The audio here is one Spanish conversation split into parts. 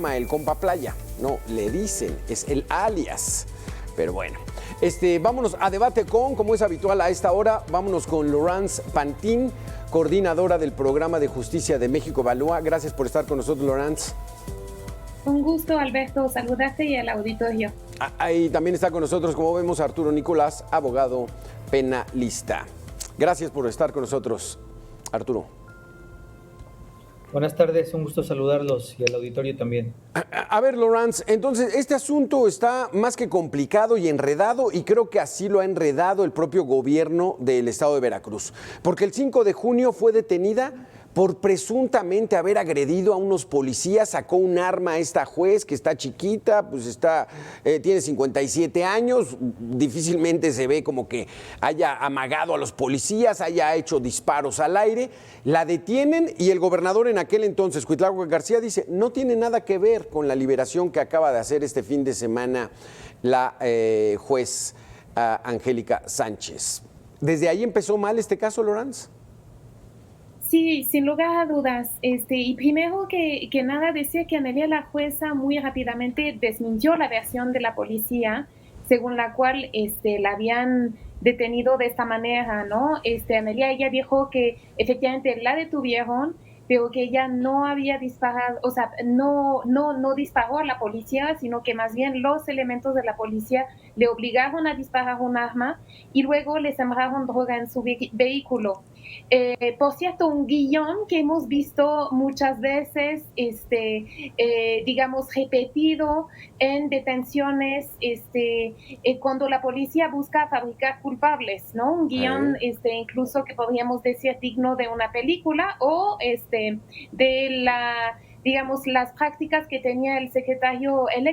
llama el compa Playa, no, le dicen, es el alias. Pero bueno, vámonos a debate como es habitual a esta hora, vámonos con Laurence Pantin, coordinadora del Programa de Justicia de México Evalúa. Gracias por estar con nosotros, Laurence. Un gusto, Alberto, saludarte y al auditorio. Ahí también está con nosotros, como vemos, Arturo Nicolás, abogado penalista. Gracias por estar con nosotros, Arturo. Buenas tardes, un gusto saludarlos y al auditorio también. A ver, Laurence, entonces este asunto está más que complicado y enredado, y creo que así lo ha enredado el propio gobierno del estado de Veracruz, porque el 5 de junio fue detenida por presuntamente haber agredido a unos policías. Sacó un arma a esta juez que está chiquita, pues tiene 57 años, difícilmente se ve como que haya amagado a los policías, haya hecho disparos al aire. La detienen y el gobernador en aquel entonces, Cuitláhuac García, dice no tiene nada que ver con la liberación que acaba de hacer este fin de semana la juez Angélica Sánchez. ¿Desde ahí empezó mal este caso, Laurence? Sí, sin lugar a dudas. Y primero que nada decía que Amelia, la jueza, muy rápidamente desmintió la versión de la policía, según la cual la habían detenido de esta manera, ¿no? Amelia, ella dijo que efectivamente la detuvieron, pero que ella no había disparado, o sea, no disparó a la policía, sino que más bien los elementos de la policía le obligaron a disparar un arma y luego le sembraron droga en su vehículo. Por cierto, un guión que hemos visto muchas veces, digamos, repetido en detenciones, cuando la policía busca fabricar culpables, ¿no? Un guión, incluso que podríamos decir digno de una película o de digamos, las prácticas que tenía el ex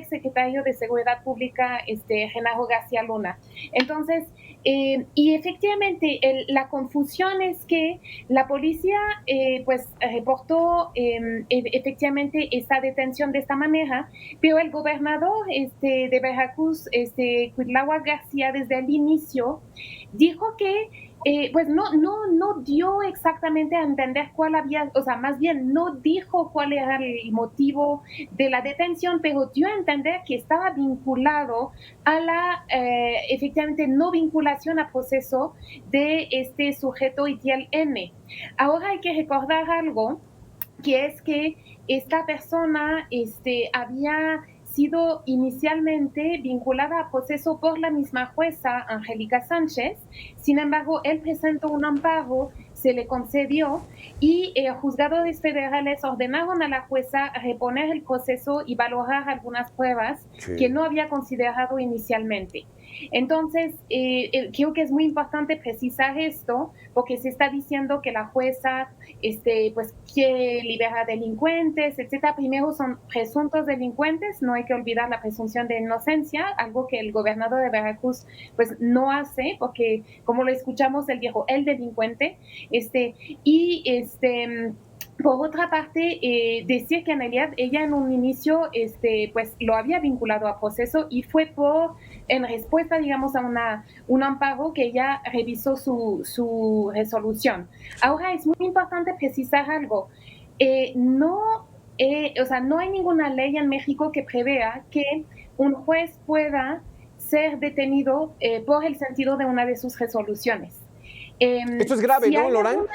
secretario de Seguridad Pública, Genaro García Luna. Entonces, y efectivamente, la confusión es que la policía, pues, reportó efectivamente esta detención de esta manera, pero el gobernador de Veracruz, Cuitláhuac García, desde el inicio, dijo que pues no dio exactamente a entender cuál había, o sea, más bien no dijo cuál era el motivo de la detención, pero dio a entender que estaba vinculado a la, efectivamente, no vinculación a proceso de este sujeto Itiel N. Ahora hay que recordar algo, que es que esta persona había sido inicialmente vinculada a proceso por la misma jueza Angélica Sánchez. Sin embargo, él presentó un amparo, se le concedió y juzgadores federales ordenaron a la jueza reponer el proceso y valorar algunas pruebas que no había considerado inicialmente. Entonces, creo que es muy importante precisar esto, porque se está diciendo que la jueza pues quiere liberar delincuentes, etcétera. Primero son presuntos delincuentes, no hay que olvidar la presunción de inocencia, algo que el gobernador de Veracruz pues no hace, porque como lo escuchamos, él dijo el delincuente, por otra parte, decir que en realidad ella en un inicio pues lo había vinculado a proceso y fue en respuesta, digamos, a un amparo que ella revisó su resolución. Ahora es muy importante precisar algo. No hay ninguna ley en México que prevea que un juez pueda ser detenido por el sentido de una de sus resoluciones. Esto es grave, ¿no, Laurence?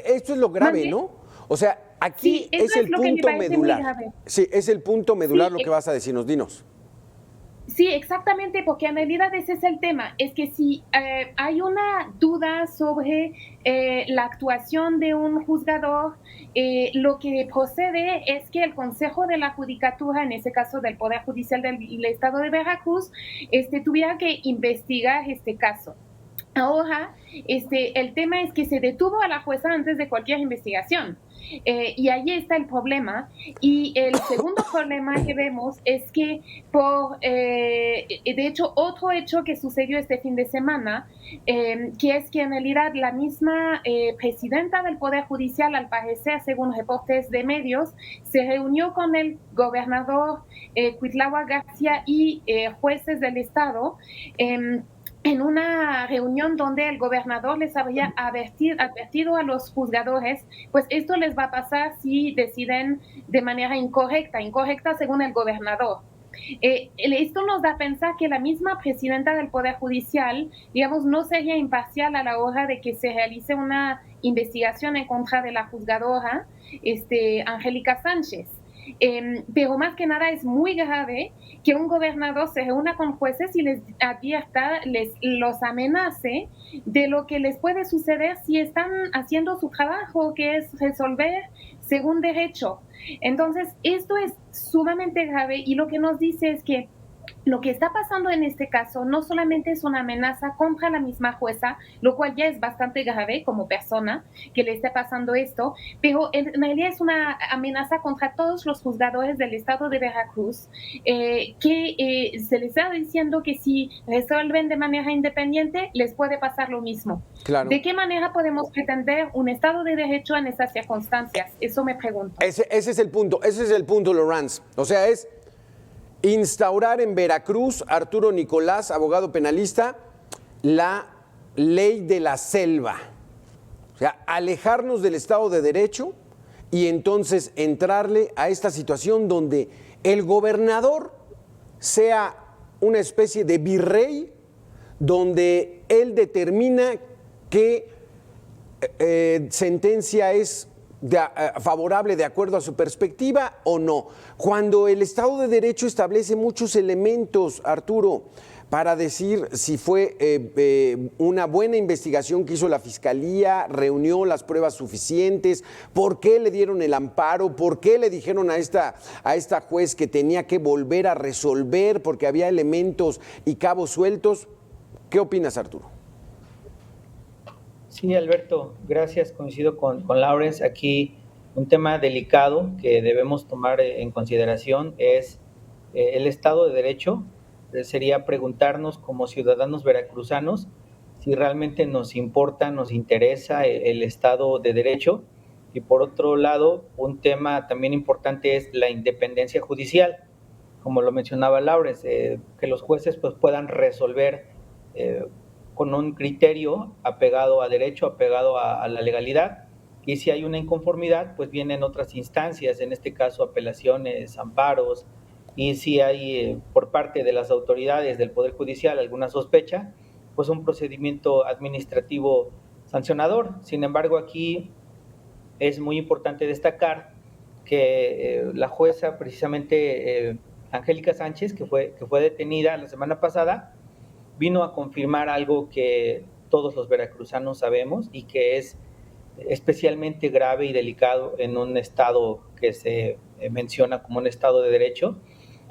Esto es lo grave, ¿no? O sea, aquí sí, es el punto medular. Sí, es el punto medular, sí, lo que vas a decirnos, dinos. Sí, exactamente, porque en realidad ese es el tema, es que si hay una duda sobre la actuación de un juzgador, lo que procede es que el Consejo de la Judicatura, en ese caso del Poder Judicial del Estado de Veracruz, tuviera que investigar este caso. Ahora, el tema es que se detuvo a la jueza antes de cualquier investigación. Y ahí está el problema. Y el segundo problema que vemos es que de hecho, otro hecho que sucedió este fin de semana, que es que en realidad la misma presidenta del Poder Judicial, al parecer, según reportes de medios, se reunió con el gobernador Cuitláhuac García y jueces del Estado, en una reunión donde el gobernador les había advertido a los juzgadores, pues esto les va a pasar si deciden de manera incorrecta según el gobernador. Esto nos da a pensar que la misma presidenta del Poder Judicial, digamos, no sería imparcial a la hora de que se realice una investigación en contra de la juzgadora Angélica Sánchez. Pero más que nada es muy grave que un gobernador se reúna con jueces y les advierta, los amenace de lo que les puede suceder si están haciendo su trabajo, que es resolver según derecho. Entonces, esto es sumamente grave y lo que nos dice es que lo que está pasando en este caso no solamente es una amenaza contra la misma jueza, lo cual ya es bastante grave como persona que le esté pasando esto, pero en realidad es una amenaza contra todos los juzgadores del estado de Veracruz, que se les está diciendo que si resuelven de manera independiente les puede pasar lo mismo. Claro. ¿De qué manera podemos pretender un estado de derecho en esas circunstancias? Eso me pregunto. Ese es el punto, Laurence. O sea, es instaurar en Veracruz, Arturo Nicolás, abogado penalista, la ley de la selva. O sea, alejarnos del Estado de Derecho y entonces entrarle a esta situación donde el gobernador sea una especie de virrey, donde él determina qué sentencia es favorable de acuerdo a su perspectiva o no. Cuando el Estado de Derecho establece muchos elementos, Arturo, para decir si fue una buena investigación que hizo la Fiscalía, reunió las pruebas suficientes, por qué le dieron el amparo, por qué le dijeron a esta juez que tenía que volver a resolver porque había elementos y cabos sueltos. ¿Qué opinas, Arturo? Sí, Alberto, gracias. Coincido con Laurence. Aquí un tema delicado que debemos tomar en consideración es el Estado de Derecho. Sería preguntarnos como ciudadanos veracruzanos si realmente nos importa, nos interesa el Estado de Derecho. Y por otro lado, un tema también importante es la independencia judicial. Como lo mencionaba Laurence, que los jueces pues, puedan resolver con un criterio apegado a derecho, apegado a la legalidad, y si hay una inconformidad, pues vienen otras instancias, en este caso apelaciones, amparos, y si hay por parte de las autoridades del Poder Judicial alguna sospecha, pues un procedimiento administrativo sancionador. Sin embargo, aquí es muy importante destacar que la jueza, precisamente Angélica Sánchez, que fue detenida la semana pasada, vino a confirmar algo que todos los veracruzanos sabemos y que es especialmente grave y delicado en un estado que se menciona como un estado de derecho,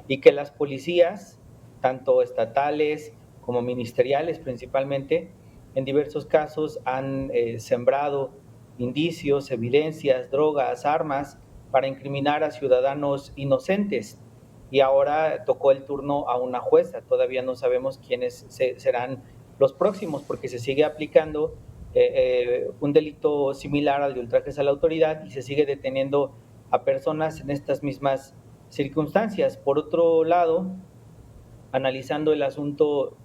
y que las policías, tanto estatales como ministeriales principalmente, en diversos casos han sembrado indicios, evidencias, drogas, armas para incriminar a ciudadanos inocentes. Y ahora tocó el turno a una jueza. Todavía no sabemos quiénes serán los próximos, porque se sigue aplicando un delito similar al de ultrajes a la autoridad y se sigue deteniendo a personas en estas mismas circunstancias. Por otro lado, analizando el asunto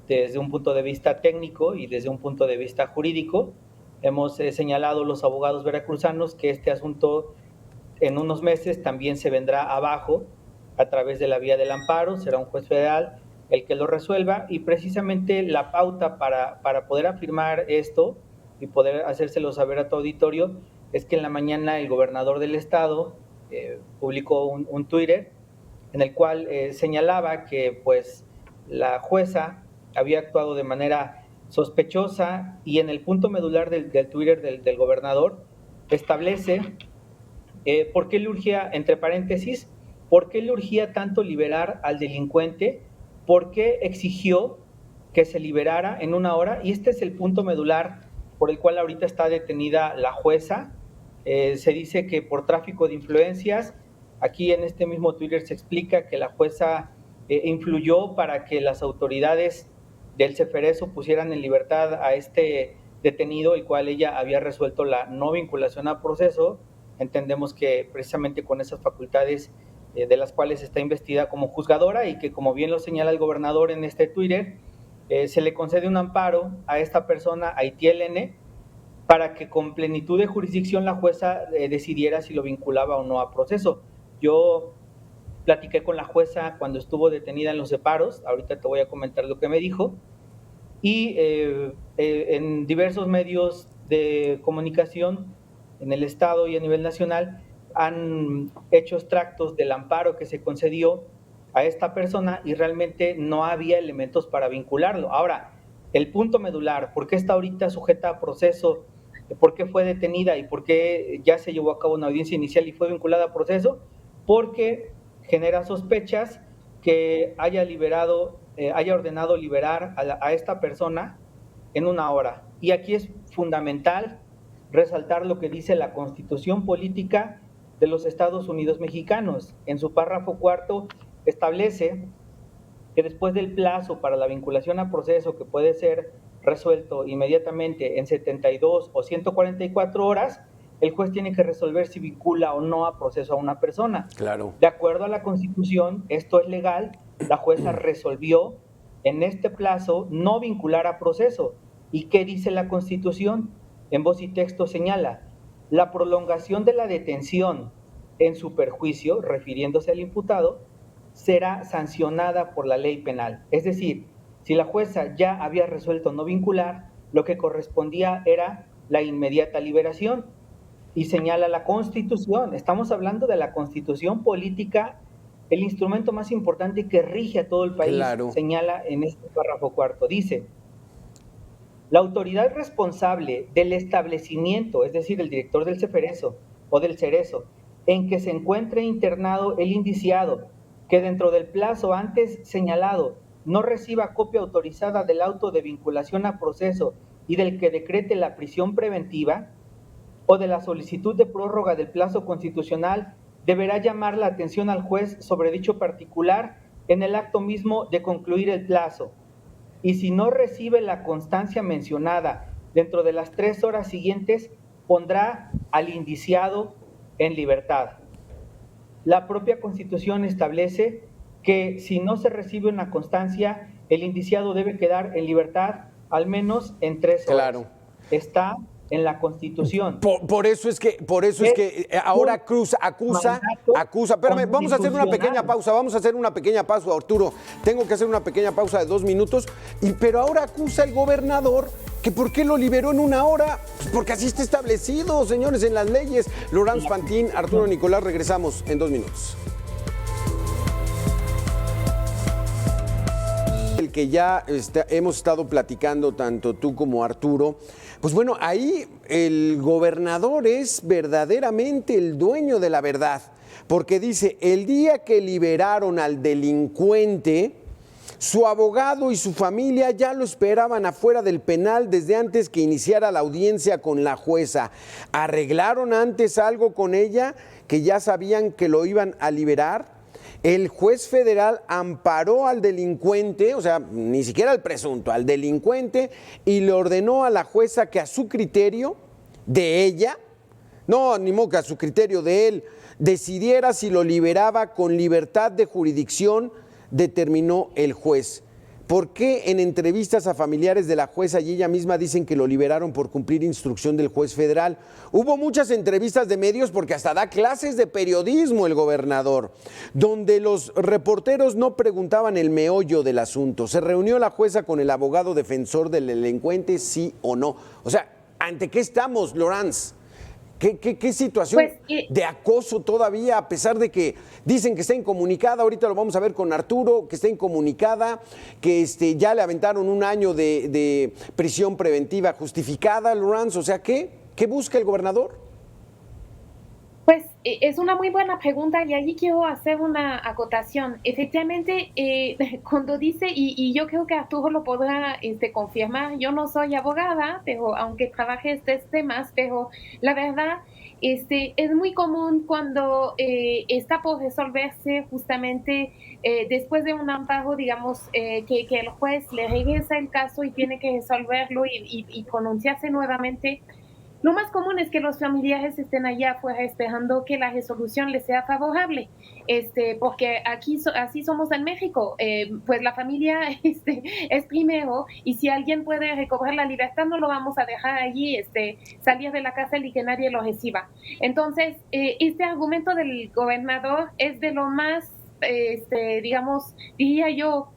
desde un punto de vista técnico y desde un punto de vista jurídico, hemos señalado los abogados veracruzanos que este asunto en unos meses también se vendrá abajo a través de la vía del amparo. Será un juez federal el que lo resuelva, y precisamente la pauta para poder afirmar esto y poder hacérselo saber a tu auditorio es que en la mañana el gobernador del estado publicó un Twitter en el cual señalaba que pues la jueza había actuado de manera sospechosa, y en el punto medular del Twitter del gobernador establece por qué le urgía, entre paréntesis, por qué le urgía tanto liberar al delincuente, por qué exigió que se liberara en una hora, y este es el punto medular por el cual ahorita está detenida la jueza. Se dice que por tráfico de influencias. Aquí en este mismo Twitter se explica que la jueza influyó para que las autoridades del Ceferezo pusieran en libertad a este detenido, el cual ella había resuelto la no vinculación a proceso. Entendemos que precisamente con esas facultades de las cuales está investida como juzgadora, y que, como bien lo señala el gobernador en este Twitter, se le concede un amparo a esta persona, a Itiel N., para que con plenitud de jurisdicción la jueza decidiera si lo vinculaba o no a proceso. Yo platiqué con la jueza cuando estuvo detenida en los separos, ahorita te voy a comentar lo que me dijo, y en diversos medios de comunicación en el Estado y a nivel nacional han hecho extractos del amparo que se concedió a esta persona y realmente no había elementos para vincularlo. Ahora, el punto medular, ¿por qué está ahorita sujeta a proceso? ¿Por qué fue detenida y por qué ya se llevó a cabo una audiencia inicial y fue vinculada a proceso? Porque genera sospechas que haya ordenado liberar a esta persona en una hora. Y aquí es fundamental resaltar lo que dice la Constitución Política de los Estados Unidos Mexicanos. En su párrafo 4 establece que después del plazo para la vinculación a proceso, que puede ser resuelto inmediatamente en 72 o 144 horas, el juez tiene que resolver si vincula o no a proceso a una persona. Claro. De acuerdo a la Constitución, esto es legal, la jueza resolvió en este plazo no vincular a proceso. ¿Y qué dice la Constitución? En voz y texto señala, la prolongación de la detención en su perjuicio, refiriéndose al imputado, será sancionada por la ley penal. Es decir, si la jueza ya había resuelto no vincular, lo que correspondía era la inmediata liberación. Y señala la Constitución, estamos hablando de la Constitución política, el instrumento más importante que rige a todo el país, Claro. señala en este párrafo 4, dice, la autoridad responsable del establecimiento, es decir, el director del Ceferezo o del Cerezo, en que se encuentre internado el indiciado, que dentro del plazo antes señalado no reciba copia autorizada del auto de vinculación a proceso y del que decrete la prisión preventiva, o de la solicitud de prórroga del plazo constitucional, deberá llamar la atención al juez sobre dicho particular en el acto mismo de concluir el plazo. Y si no recibe la constancia mencionada dentro de las 3 horas siguientes, pondrá al indiciado en libertad. La propia Constitución establece que si no se recibe una constancia, el indiciado debe quedar en libertad al menos en 3 horas. Claro. Está en la Constitución. Por eso es que ahora Cruz acusa. Espérame, vamos a hacer una pequeña pausa, Arturo. Tengo que hacer una pequeña pausa de 2 minutos. Pero ahora acusa el gobernador que por qué lo liberó en 1 hora. Pues porque así está establecido, señores, en las leyes. Laurence Fantín, Arturo Nicolás, regresamos en 2 minutos. El que ya hemos estado platicando tanto tú como Arturo, pues bueno, ahí el gobernador es verdaderamente el dueño de la verdad, porque dice, el día que liberaron al delincuente, su abogado y su familia ya lo esperaban afuera del penal desde antes que iniciara la audiencia con la jueza. ¿Arreglaron antes algo con ella que ya sabían que lo iban a liberar? El juez federal amparó al delincuente, o sea, ni siquiera al presunto, al delincuente, y le ordenó a la jueza que a su criterio de ella, no, ni modo que a su criterio de él, decidiera si lo liberaba con libertad de jurisdicción, determinó el juez. ¿Por qué en entrevistas a familiares de la jueza y ella misma dicen que lo liberaron por cumplir instrucción del juez federal? Hubo muchas entrevistas de medios porque hasta da clases de periodismo el gobernador, donde los reporteros no preguntaban el meollo del asunto. ¿Se reunió la jueza con el abogado defensor del delincuente, sí o no? O sea, ¿ante qué estamos, Laurence? ¿Qué situación de acoso todavía, a pesar de que dicen que está incomunicada? Ahorita lo vamos a ver con Arturo, que está incomunicada, que ya le aventaron 1 año de prisión preventiva justificada, Laurence. O sea, ¿qué busca el gobernador? Pues es una muy buena pregunta y allí quiero hacer una acotación. Efectivamente, cuando dice, y yo creo que Arturo lo podrá confirmar, yo no soy abogada, pero aunque trabaje estos temas, pero la verdad es muy común cuando está por resolverse justamente después de un amparo, digamos, que el juez le regresa el caso y tiene que resolverlo y pronunciarse nuevamente. lo más común es que los familiares estén allá afuera esperando que la resolución les sea favorable, porque aquí así somos en México, pues la familia es primero, y si alguien puede recobrar la libertad no lo vamos a dejar allí salir de la cárcel y que nadie lo reciba. Entonces, este argumento del gobernador es de lo más digamos, diría yo,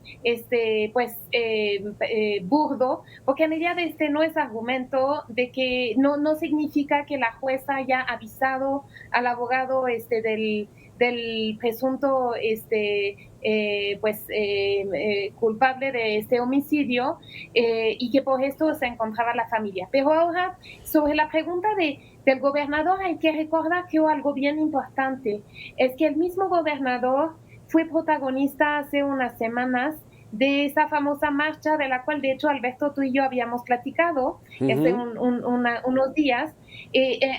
burdo, porque en realidad no es argumento de que no significa que la jueza haya avisado al abogado del presunto culpable de este homicidio y que por esto se encontraba la familia. Pero ahora, sobre la pregunta del gobernador, hay que recordar que algo bien importante es que el mismo gobernador fue protagonista hace unas semanas de esa famosa marcha de la cual de hecho Alberto tú y yo habíamos platicado hace unos días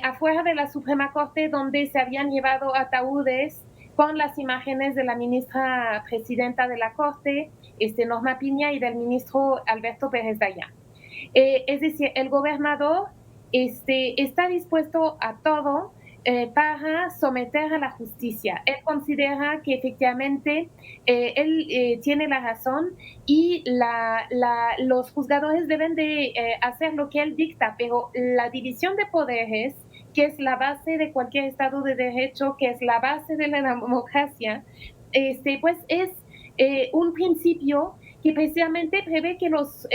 afuera de la Suprema Corte, donde se habían llevado ataúdes con las imágenes de la ministra presidenta de la Corte, Norma Piña, y del ministro Alberto Pérez Dayán. Es decir, el gobernador está dispuesto a todo para someter a la justicia. Él considera que efectivamente él tiene la razón y los juzgadores deben de hacer lo que él dicta, pero la división de poderes, que es la base de cualquier Estado de Derecho, que es la base de la democracia, pues es un principio que precisamente prevé que los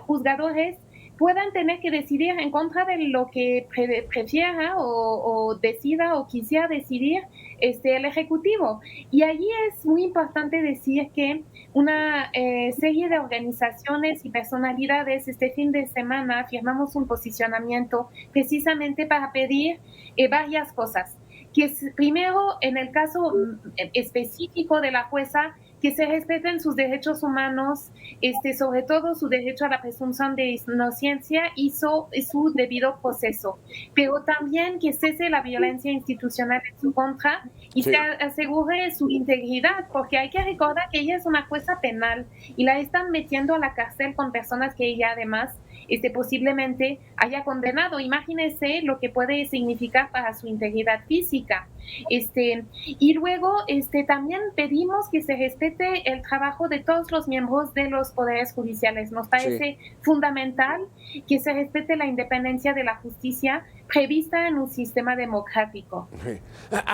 juzgadores puedan tener que decidir en contra de lo que prefiera o decida o quisiera decidir el Ejecutivo. Y allí es muy importante decir que una serie de organizaciones y personalidades este fin de semana firmamos un posicionamiento precisamente para pedir varias cosas. Que primero, en el caso específico de la jueza, que se respeten sus derechos humanos, sobre todo su derecho a la presunción de inocencia y su debido proceso, pero también que cese la violencia institucional en su contra y se asegure su integridad, porque hay que recordar que ella es una jueza penal y la están metiendo a la cárcel con personas que ella además posiblemente haya condenado. Imagínense lo que puede significar para su integridad física. Y luego también pedimos que se respete el trabajo de todos los miembros de los poderes judiciales. Nos parece fundamental que se respete la independencia de la justicia prevista en un sistema democrático.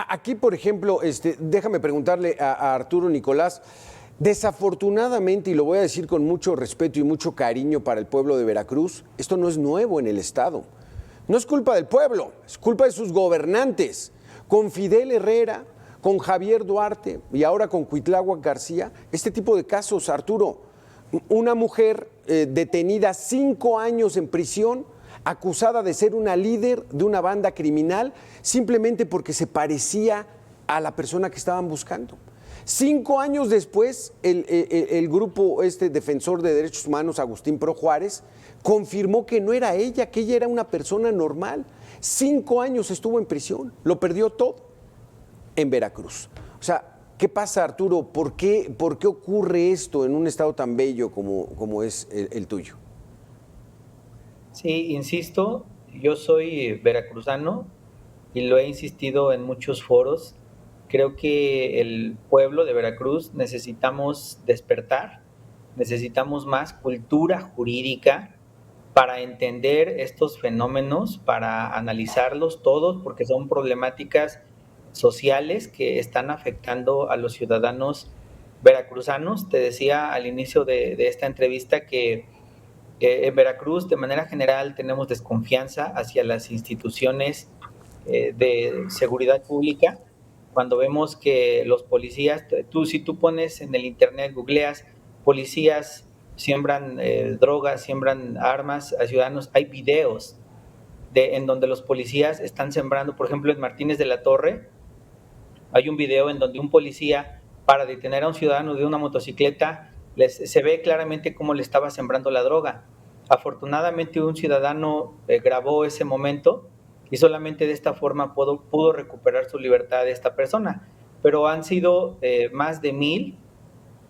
Aquí, por ejemplo, déjame preguntarle a Arturo Nicolás. Desafortunadamente, y lo voy a decir con mucho respeto y mucho cariño para el pueblo de Veracruz, esto no es nuevo en el Estado. No es culpa del pueblo, es culpa de sus gobernantes. Con Fidel Herrera, con Javier Duarte y ahora con Cuitláhuac García, este tipo de casos, Arturo, una mujer detenida 5 años en prisión, acusada de ser una líder de una banda criminal, simplemente porque se parecía a la persona que estaban buscando. 5 años después, el grupo defensor de derechos humanos, Agustín Pro Juárez, confirmó que no era ella, que ella era una persona normal. 5 años estuvo en prisión, lo perdió todo en Veracruz. O sea, ¿qué pasa, Arturo? ¿Por qué ocurre esto en un estado tan bello como es el tuyo? Sí, insisto, yo soy veracruzano y lo he insistido en muchos foros. Creo que el pueblo de Veracruz necesitamos despertar, necesitamos más cultura jurídica para entender estos fenómenos, para analizarlos todos, porque son problemáticas sociales que están afectando a los ciudadanos veracruzanos. Te decía al inicio de esta entrevista que en Veracruz, de manera general, tenemos desconfianza hacia las instituciones de seguridad pública. Cuando vemos que los policías, si tú pones en el internet, googleas, policías siembran drogas, siembran armas a ciudadanos, hay videos en donde los policías están sembrando. Por ejemplo, en Martínez de la Torre hay un video en donde un policía, para detener a un ciudadano de una motocicleta, se ve claramente cómo le estaba sembrando la droga. Afortunadamente un ciudadano grabó ese momento y solamente de esta forma pudo recuperar su libertad de esta persona. Pero han sido más de 1,000,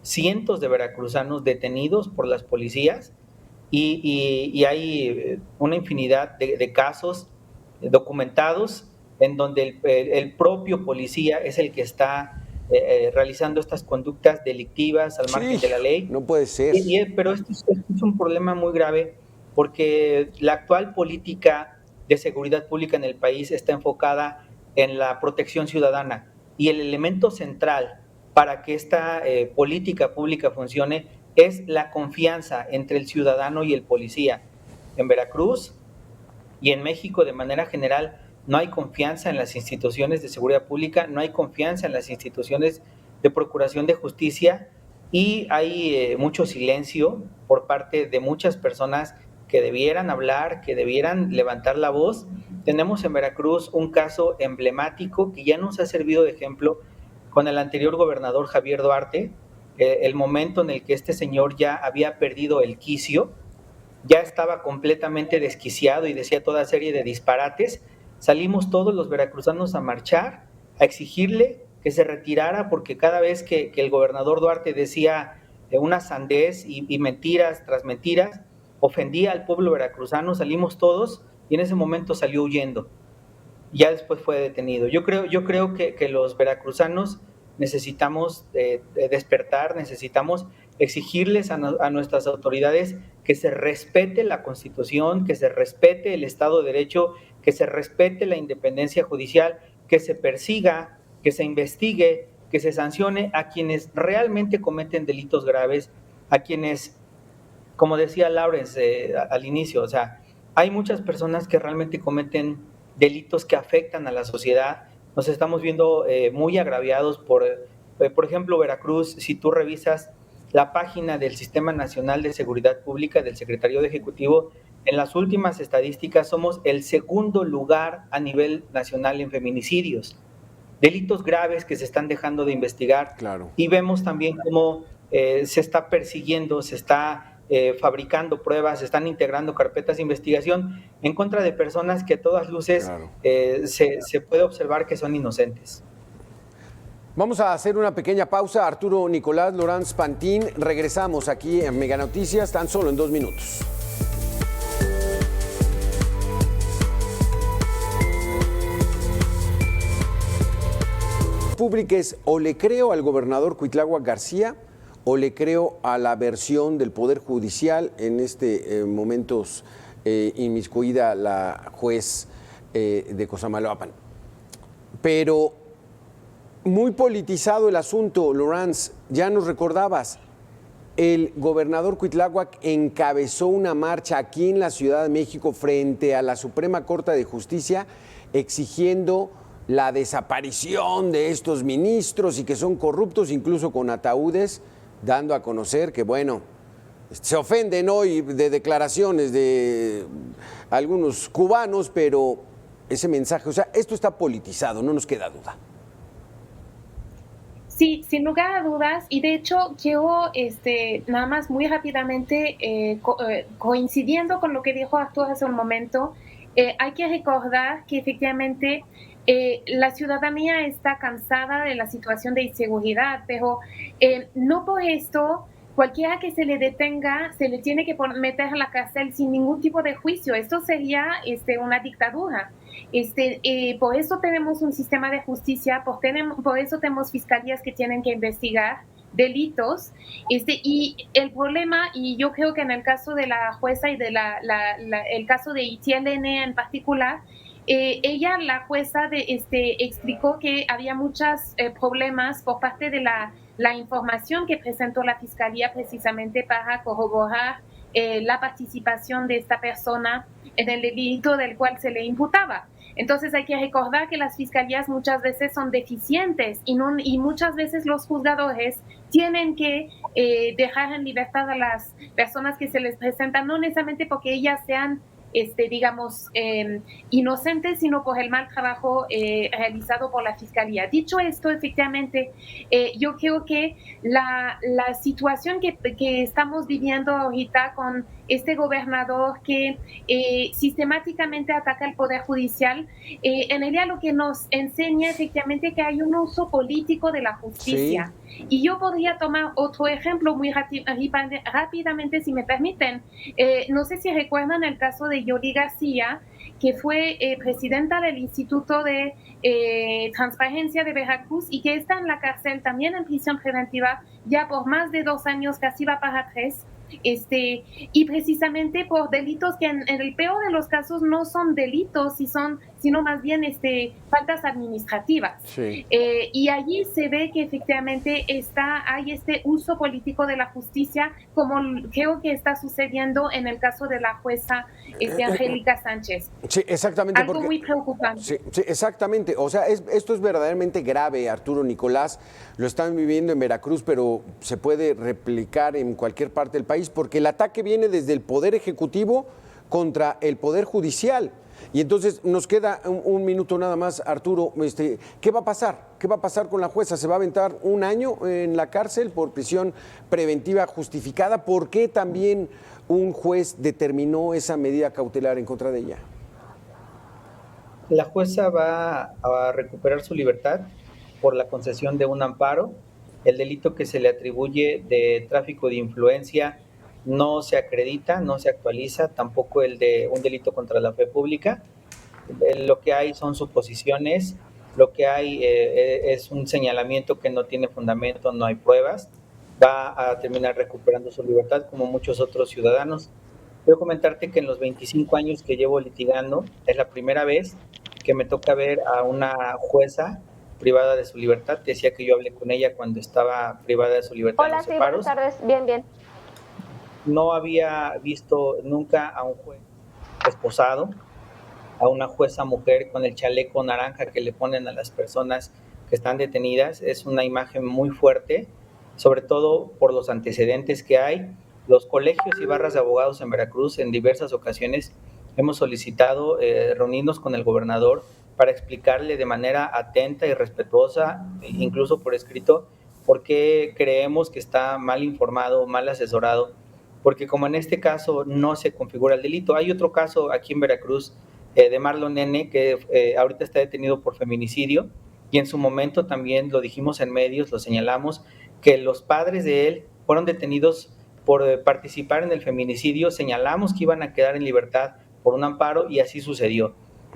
cientos de veracruzanos detenidos por las policías y hay una infinidad de casos documentados, en donde el propio policía es el que está realizando estas conductas delictivas al margen de la ley. No puede ser. Pero esto es un problema muy grave porque la actual política de seguridad pública en el país está enfocada en la protección ciudadana y el elemento central para que esta política pública funcione es la confianza entre el ciudadano y el policía. En Veracruz y en México de manera general no hay confianza en las instituciones de seguridad pública, no hay confianza en las instituciones de procuración de justicia y hay mucho silencio por parte de muchas personas que debieran hablar, que debieran levantar la voz. Tenemos en Veracruz un caso emblemático que ya nos ha servido de ejemplo con el anterior gobernador Javier Duarte, el momento en el que este señor ya había perdido el quicio, ya estaba completamente desquiciado y decía toda serie de disparates. Salimos todos los veracruzanos a marchar, a exigirle que se retirara, porque cada vez que el gobernador Duarte decía una sandez y mentiras tras mentiras, ofendía al pueblo veracruzano, salimos todos y en ese momento salió huyendo. Ya después fue detenido. Yo creo que los veracruzanos necesitamos despertar, necesitamos exigirles a nuestras autoridades que se respete la Constitución, que se respete el Estado de Derecho, que se respete la independencia judicial, que se persiga, que se investigue, que se sancione a quienes realmente cometen delitos graves, a quienes, como decía Lawrence al inicio, o sea, hay muchas personas que realmente cometen delitos que afectan a la sociedad. Nos estamos viendo muy agraviados por ejemplo, Veracruz. Si tú revisas la página del Sistema Nacional de Seguridad Pública del Secretariado Ejecutivo, en las últimas estadísticas somos el segundo lugar a nivel nacional en feminicidios, delitos graves que se están dejando de investigar. Claro. Y vemos también cómo se está persiguiendo, se está fabricando pruebas, se están integrando carpetas de investigación en contra de personas que a todas luces Claro. Se puede observar que son inocentes. Vamos a hacer una pequeña pausa. Arturo Nicolás, Laurence Pantin, regresamos aquí en Mega Noticias tan solo en 2 minutos. Públiques, o le creo al gobernador Cuitláhuac García o le creo a la versión del Poder Judicial, en momentos inmiscuida la juez de Cosamaloapan. Pero muy politizado el asunto, Laurence, ya nos recordabas, el gobernador Cuitláhuac encabezó una marcha aquí en la Ciudad de México frente a la Suprema Corte de Justicia exigiendo la desaparición de estos ministros y que son corruptos, incluso con ataúdes, dando a conocer que, bueno, se ofenden hoy de declaraciones de algunos cubanos, pero ese mensaje, o sea, esto está politizado, no nos queda duda. Sí, sin lugar a dudas, y de hecho quiero nada más muy rápidamente, coincidiendo con lo que dijo Arturo hace un momento, hay que recordar que efectivamente la ciudadanía está cansada de la situación de inseguridad, pero no por esto cualquiera que se le detenga se le tiene que meter a la cárcel sin ningún tipo de juicio. Esto sería una dictadura. Por eso tenemos un sistema de justicia, por eso tenemos fiscalías que tienen que investigar delitos, y el problema, y yo creo que en el caso de la jueza y de el caso de Itiel N. en particular, ella, la jueza, explicó que había muchos problemas por parte de la información que presentó la fiscalía precisamente para corroborar la participación de esta persona en el delito del cual se le imputaba. Entonces hay que recordar que las fiscalías muchas veces son deficientes y muchas veces los juzgadores tienen que dejar en libertad a las personas que se les presentan, no necesariamente porque ellas sean digamos, inocentes, sino por el mal trabajo realizado por la Fiscalía. Dicho esto, efectivamente, yo creo que la situación que estamos viviendo ahorita con este gobernador que sistemáticamente ataca el Poder Judicial, en realidad lo que nos enseña efectivamente que hay un uso político de la justicia. Y yo podría tomar otro ejemplo muy rápidamente, si me permiten. No sé si recuerdan el caso de Yoli García, que fue presidenta del Instituto de Transparencia de Veracruz y que está en la cárcel, también en prisión preventiva, ya por más de 2 años, casi va para 3. Y precisamente por delitos que en el peor de los casos no son delitos, sino más bien faltas administrativas. Sí. Y allí se ve que efectivamente hay este uso político de la justicia, como creo que está sucediendo en el caso de la jueza Angélica Sánchez. Sí, exactamente. Algo muy preocupante. Sí, exactamente. O sea, esto es verdaderamente grave, Arturo Nicolás. Lo están viviendo en Veracruz, pero se puede replicar en cualquier parte del país, porque el ataque viene desde el Poder Ejecutivo contra el Poder Judicial. Y entonces nos queda un minuto nada más, Arturo. ¿Qué va a pasar? ¿Qué va a pasar con la jueza? ¿Se va a aventar 1 año en la cárcel por prisión preventiva justificada? ¿Por qué también un juez determinó esa medida cautelar en contra de ella? La jueza va a recuperar su libertad por la concesión de un amparo. El delito que se le atribuye de tráfico de influencia no se acredita, no se actualiza, tampoco el de un delito contra la fe pública. Lo que hay son suposiciones, lo que hay es un señalamiento que no tiene fundamento, no hay pruebas. Va a terminar recuperando su libertad como muchos otros ciudadanos. Quiero comentarte que en los 25 años que llevo litigando, es la primera vez que me toca ver a una jueza privada de su libertad. Decía que yo hablé con ella cuando estaba privada de su libertad. Hola, sí, buenas tardes. Bien. No había visto nunca a un juez esposado, a una jueza mujer con el chaleco naranja que le ponen a las personas que están detenidas. Es una imagen muy fuerte, sobre todo por los antecedentes que hay. Los colegios y barras de abogados en Veracruz en diversas ocasiones hemos solicitado reunirnos con el gobernador para explicarle de manera atenta y respetuosa, incluso por escrito, por qué creemos que está mal informado, mal asesorado, porque como en este caso no se configura el delito. Hay otro caso aquí en Veracruz de Marlon N., que ahorita está detenido por feminicidio, y en su momento también lo dijimos en medios, lo señalamos, que los padres de él fueron detenidos por participar en el feminicidio. Señalamos que iban a quedar en libertad por un amparo y así sucedió.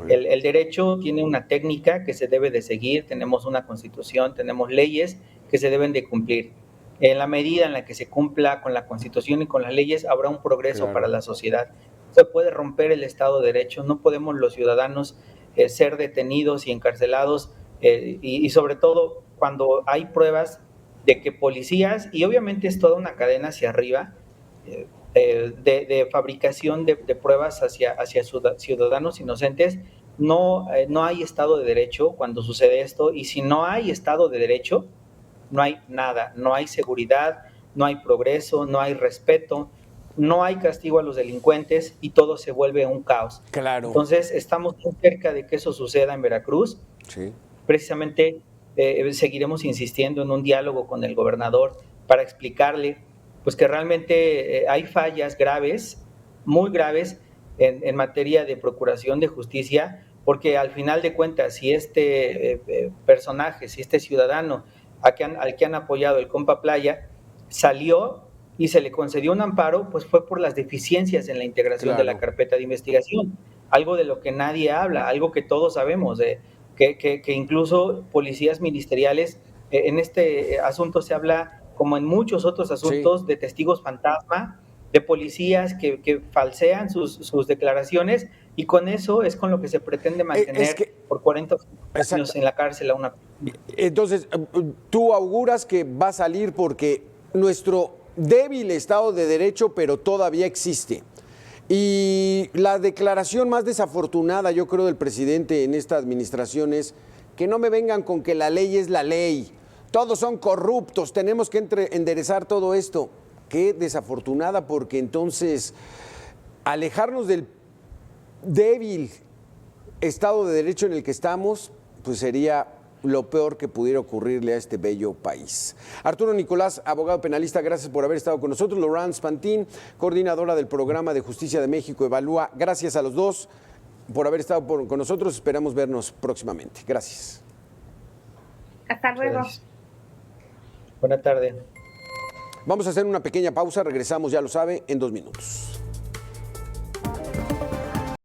El derecho tiene una técnica que se debe de seguir, tenemos una constitución, tenemos leyes que se deben de cumplir. En la medida en la que se cumpla con la constitución y con las leyes, habrá un progreso para la sociedad. Se puede romper el Estado de Derecho, no podemos los ciudadanos ser detenidos y encarcelados, y sobre todo cuando hay pruebas de que policías, y obviamente es toda una cadena hacia arriba, de fabricación de pruebas hacia ciudadanos inocentes. No hay Estado de Derecho cuando sucede esto, y si no hay Estado de Derecho, no hay nada, no hay seguridad, no hay progreso, no hay respeto, no hay castigo a los delincuentes y todo se vuelve un caos. Claro. Entonces estamos muy cerca de que eso suceda en Veracruz. Sí. Precisamente seguiremos insistiendo en un diálogo con el gobernador para explicarle pues que realmente hay fallas graves, muy graves en materia de procuración de justicia, porque al final de cuentas, si este personaje, si este ciudadano al que han apoyado el compa Playa salió y se le concedió un amparo, pues fue por las deficiencias en la integración de la carpeta de investigación, algo de lo que nadie habla, algo que todos sabemos, que incluso policías ministeriales, en este asunto se habla, como en muchos otros asuntos, de testigos fantasma, de policías que falsean sus declaraciones, y con eso es con lo que se pretende mantener por 40 años en la cárcel a una. Entonces, tú auguras que va a salir porque nuestro débil Estado de Derecho, pero todavía existe. Y la declaración más desafortunada, yo creo, del presidente en esta administración es que no me vengan con que la ley es la ley. Todos son corruptos, tenemos que enderezar todo esto. Qué desafortunada, porque entonces alejarnos del débil Estado de Derecho en el que estamos, pues sería lo peor que pudiera ocurrirle a este bello país. Arturo Nicolás, abogado penalista, gracias por haber estado con nosotros. Laurence Pantin, coordinadora del Programa de Justicia de México Evalúa, gracias a los dos por haber estado con nosotros. Esperamos vernos próximamente. Gracias. Hasta luego. Gracias. Buena tarde. Vamos a hacer una pequeña pausa, regresamos, ya lo sabe, en 2 minutos.